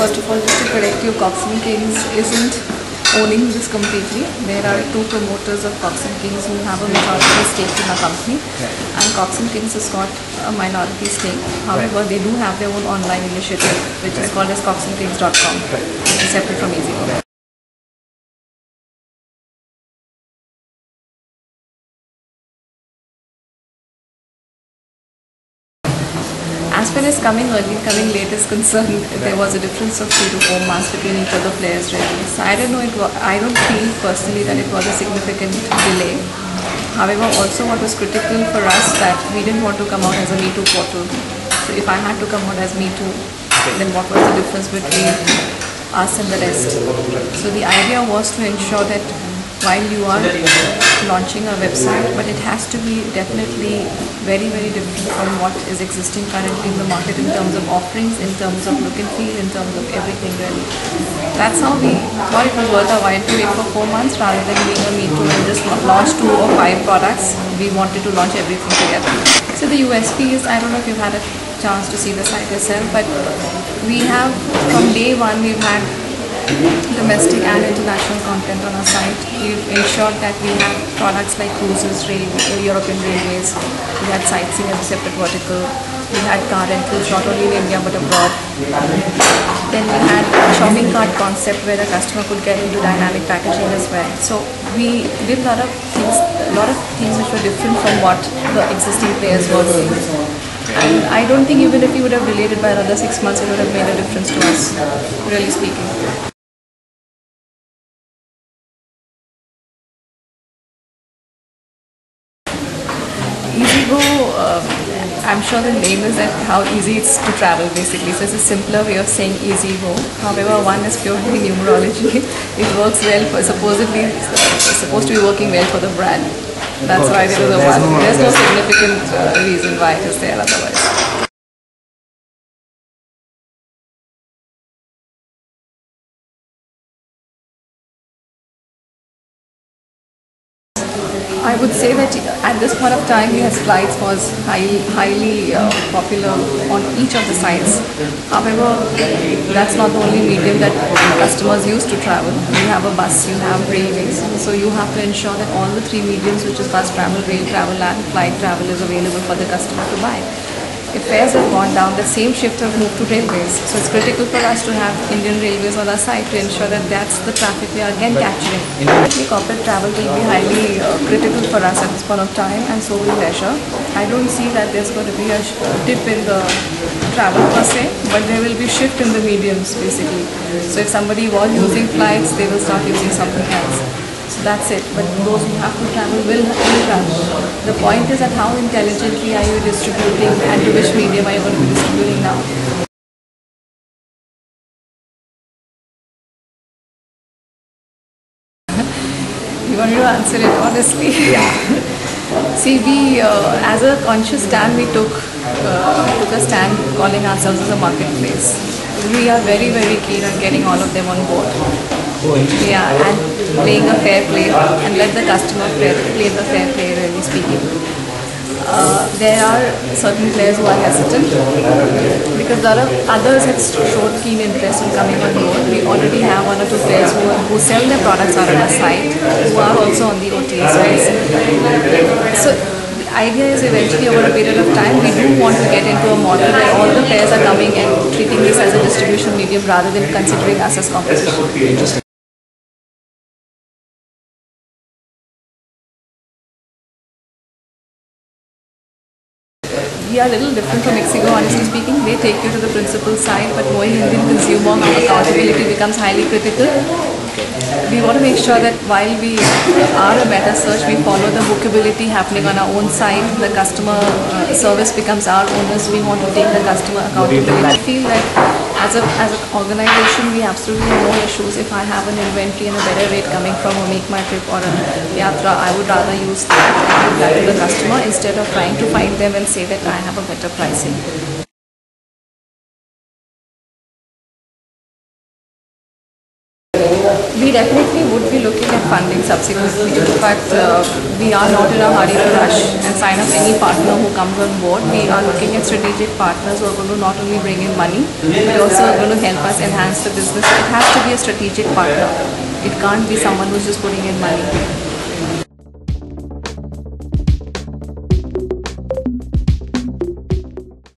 first of all, just to correct you, Cox and Kings isn't owning this completely. There are two promoters of Cox and Kings who have a majority stake in the company, and Cox and Kings has got a minority stake. However, they do have their own online initiative, which is called as coxandkings.com, which is separate from EasyGo. As far as coming early, coming late is concerned, there was a difference of 3 to 4 months between each of the players really. So I don't know, I don't feel personally that it was a significant delay. However, also what was critical for us that we didn't want to come out as a Me Too portal. So if I had to come out as Me Too, then what was the difference between us and the rest? So the idea was to ensure that while you are launching a website, but it has to be definitely very, very different from what is existing currently in the market in terms of offerings, in terms of look and feel, in terms of everything really. That's how we thought it was worth our while to wait for 4 months rather than being a Me Too and just launch 2 or 5 products. We wanted to launch everything together. So the USP is, I don't know if you've had a chance to see the site yourself, but we have, from day one, we've had domestic and international content on our site. We've ensured that we have products like cruises, European railways. We had sightseeing as a separate vertical. We had car rentals not only in India but abroad. Then we had a shopping cart concept where a customer could get into dynamic packaging as well. So we did a lot of things which were different from what the existing players were doing. And I don't think even if we would have delayed it by another 6 months, it would have made a difference to us, really speaking. EasyGo, I'm sure the name is that how easy it's to travel basically. So it's a simpler way of saying EasyGo. However, one is purely numerology. It works well for, supposedly, it's supposed to be working well for the brand. That's why there is a one. There's no significant reason why it is there otherwise. I would say that at this point of time, yes, flights was highly popular on each of the sites. However, that's not the only medium that customers use to travel. You have a bus, you have railways, so you have to ensure that all the 3 mediums, which is bus travel, rail travel and flight travel, is available for the customer to buy. If fares have gone down, the same shift has moved to railways. So it's critical for us to have Indian Railways on our site to ensure that that's the traffic we are again capturing. Corporate travel will be highly critical for us at this point of time, and so will leisure. I don't see that there's going to be a dip in the travel per se, but there will be shift in the mediums basically. So if somebody was using flights, they will start using something else. So that's it. But those who have to travel will travel. The point is that how intelligently are you distributing and to which medium are you going to be distributing now? You want me to answer it honestly? Yeah. See, we, as a conscious stand, we took a stand calling ourselves as a marketplace. We are very, very keen on getting all of them on board. Yeah, and playing a fair play and let the customer play the fair play, really speaking. There are certain players who are hesitant because a lot of others have showed keen interest in coming on board. We already have 1 or 2 players who sell their products out on our site, who are also on the OTA space. So the idea is eventually over a period of time, we do want to get into a model where all the players are coming and treating this as a distribution medium rather than considering us as competition. We are a little different from EasyGo, honestly speaking. They take you to the principal side, but knowing Indian consumer, accountability becomes highly critical. We want to make sure that while we are a meta search, we follow the bookability happening on our own site. The customer service becomes our onus. We want to take the customer accountability. I feel that as an organization, we absolutely have no issues. If I have an inventory and a better rate coming from a Make My Trip or a Yatra, I would rather use that and give that to the customer instead of trying to find them and say that I have a better pricing. We definitely would be looking at funding subsequently, but we are not in a hurry to rush and sign up any partner who comes on board. We are looking at strategic partners who are going to not only bring in money, but also are going to help us enhance the business. It has to be a strategic partner. It can't be someone who's just putting in money.